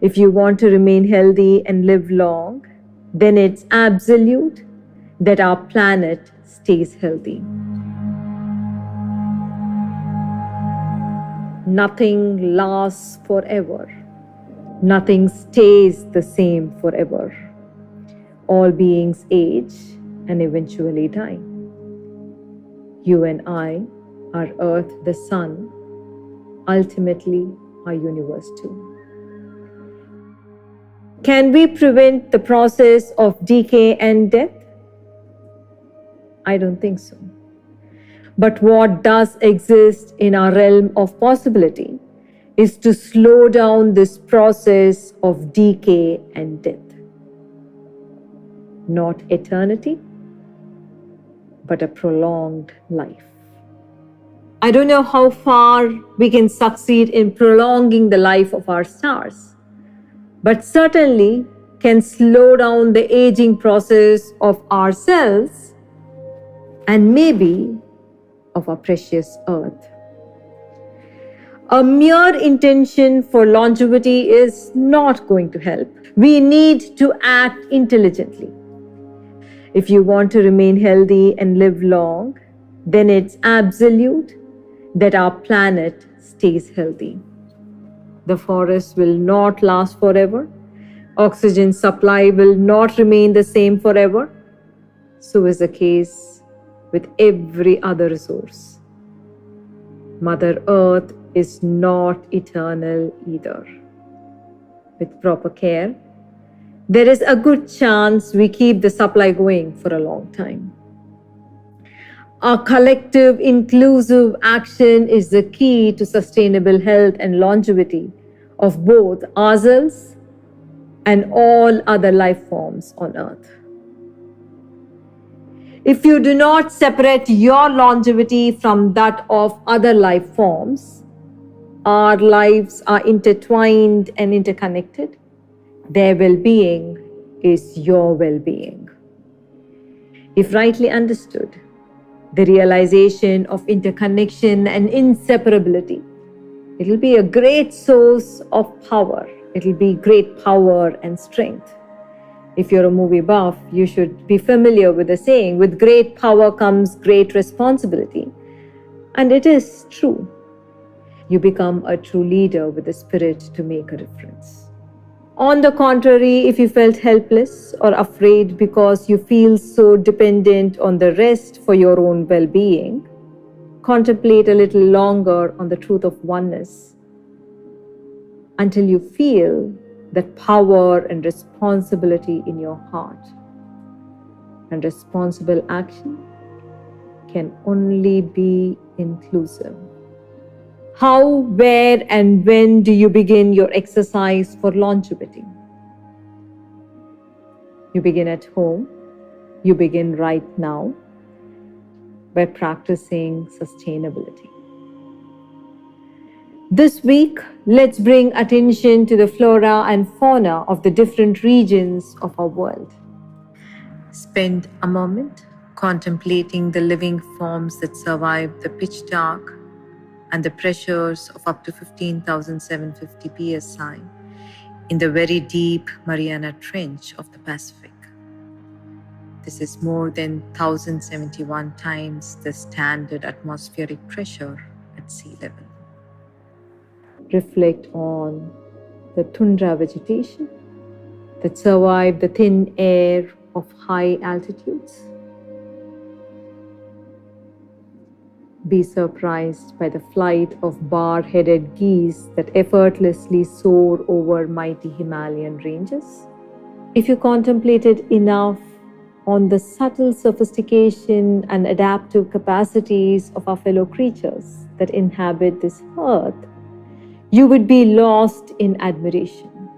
If you want to remain healthy and live long, then it's absolute that our planet stays healthy. Nothing lasts forever. Nothing stays the same forever. All beings age and eventually die. You and I, our Earth, the Sun, ultimately our universe too. Can we prevent the process of decay and death? I don't think so. But what does exist in our realm of possibility is to slow down this process of decay and death. Not eternity, but a prolonged life. I don't know how far we can succeed in prolonging the life of our stars, but certainly can slow down the aging process of ourselves and maybe of our precious Earth. A mere intention for longevity is not going to help. We need to act intelligently. If you want to remain healthy and live long, then it's absolute that our planet stays healthy. The forest will not last forever. Oxygen supply will not remain the same forever. So is the case with every other resource. Mother Earth is not eternal either. With proper care, there is a good chance we keep the supply going for a long time. Our collective, inclusive action is the key to sustainable health and longevity of both ourselves and all other life forms on Earth. If you do not separate your longevity from that of other life forms, our lives are intertwined and interconnected. Their well-being is your well-being. If rightly understood, the realization of interconnection and inseparability, it will be a great source of power. It will be great power and strength. If you're a movie buff, you should be familiar with the saying, with great power comes great responsibility. And it is true. You become a true leader with the spirit to make a difference. On the contrary, if you felt helpless or afraid because you feel so dependent on the rest for your own well-being, contemplate a little longer on the truth of oneness until you feel that power and responsibility in your heart. And responsible action can only be inclusive. How, where, and when do you begin your exercise for longevity? You begin at home. You begin right now by practicing sustainability. This week, let's bring attention to the flora and fauna of the different regions of our world. Spend a moment contemplating the living forms that survive the pitch dark and the pressures of up to 15,750 psi in the very deep Mariana Trench of the Pacific. This is more than 1,071 times the standard atmospheric pressure at sea level. Reflect on the tundra vegetation that survive the thin air of high altitudes. Be surprised by the flight of bar-headed geese that effortlessly soar over mighty Himalayan ranges. If you contemplated enough on the subtle sophistication and adaptive capacities of our fellow creatures that inhabit this earth, you would be lost in admiration.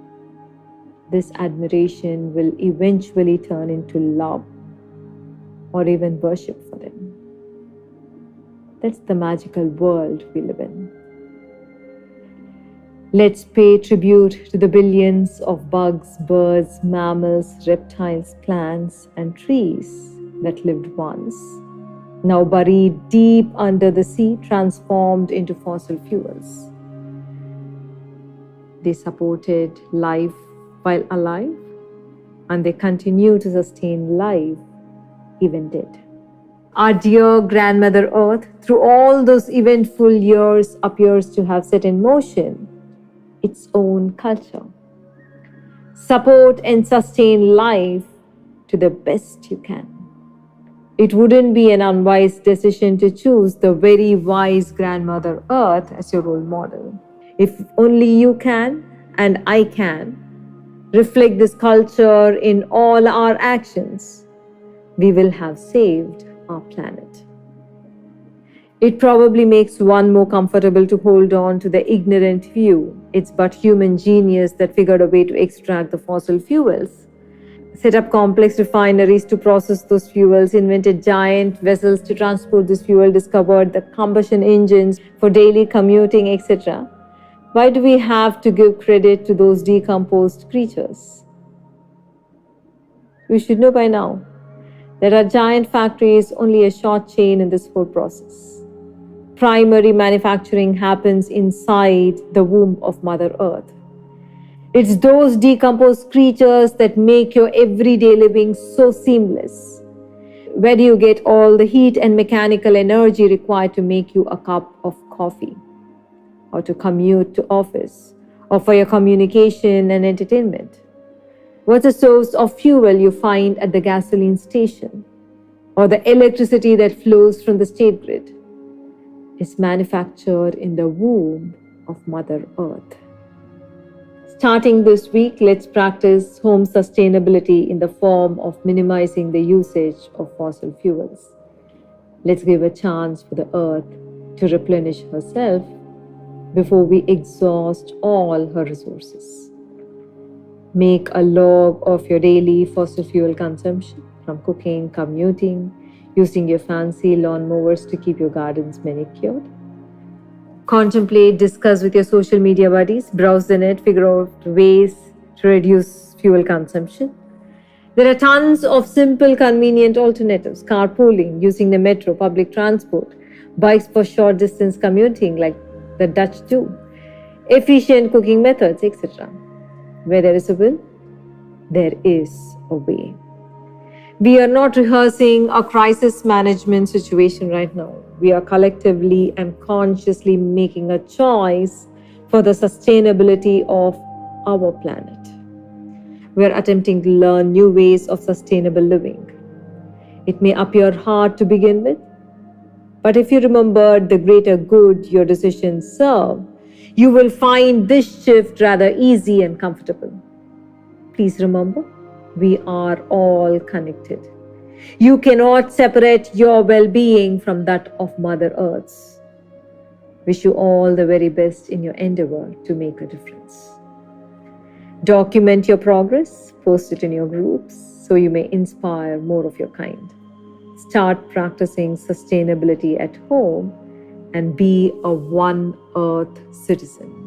This admiration will eventually turn into love or even worship for them. That's the magical world we live in. Let's pay tribute to the billions of bugs, birds, mammals, reptiles, plants, and trees that lived once, now buried deep under the sea, transformed into fossil fuels. They supported life while alive, and they continue to sustain life even dead. Our dear grandmother Earth, through all those eventful years, appears to have set in motion its own culture. Support and sustain life to the best you can. It wouldn't be an unwise decision to choose the very wise grandmother Earth as your role model. If only you can, and I can, reflect this culture in all our actions, we will have saved our planet. It probably makes one more comfortable to hold on to the ignorant view it's but human genius that figured a way to extract the fossil fuels, set up complex refineries to process those fuels, invented giant vessels to transport this fuel, discovered the combustion engines for daily commuting, etc. Why do we have to give credit to those decomposed creatures? We should know by now that our giant factory is only a short chain in this whole process. Primary manufacturing happens inside the womb of Mother Earth. It's those decomposed creatures that make your everyday living so seamless. Where do you get all the heat and mechanical energy required to make you a cup of coffee, or to commute to office, or for your communication and entertainment? What's the source of fuel you find at the gasoline station, or the electricity that flows from the state grid? It's manufactured in the womb of Mother Earth. Starting this week, let's practice home sustainability in the form of minimizing the usage of fossil fuels. Let's give a chance for the Earth to replenish herself before we exhaust all her resources. Make a log of your daily fossil fuel consumption, from cooking, commuting, using your fancy lawnmowers to keep your gardens manicured. Contemplate, discuss with your social media buddies, browse the net, figure out ways to reduce fuel consumption. There are tons of simple, convenient alternatives: carpooling, using the metro, public transport, bikes for short distance commuting like the Dutch do, efficient cooking methods, etc. Where there is a will, there is a way. We are not rehearsing a crisis management situation right now. We are collectively and consciously making a choice for the sustainability of our planet. We are attempting to learn new ways of sustainable living. It may appear hard to begin with, but if you remember the greater good your decisions serve, you will find this shift rather easy and comfortable. Please remember, we are all connected. You cannot separate your well-being from that of Mother Earth's. Wish you all the very best in your endeavor to make a difference. Document your progress, post it in your groups so you may inspire more of your kind. Start practicing sustainability at home and be a One Earth citizen.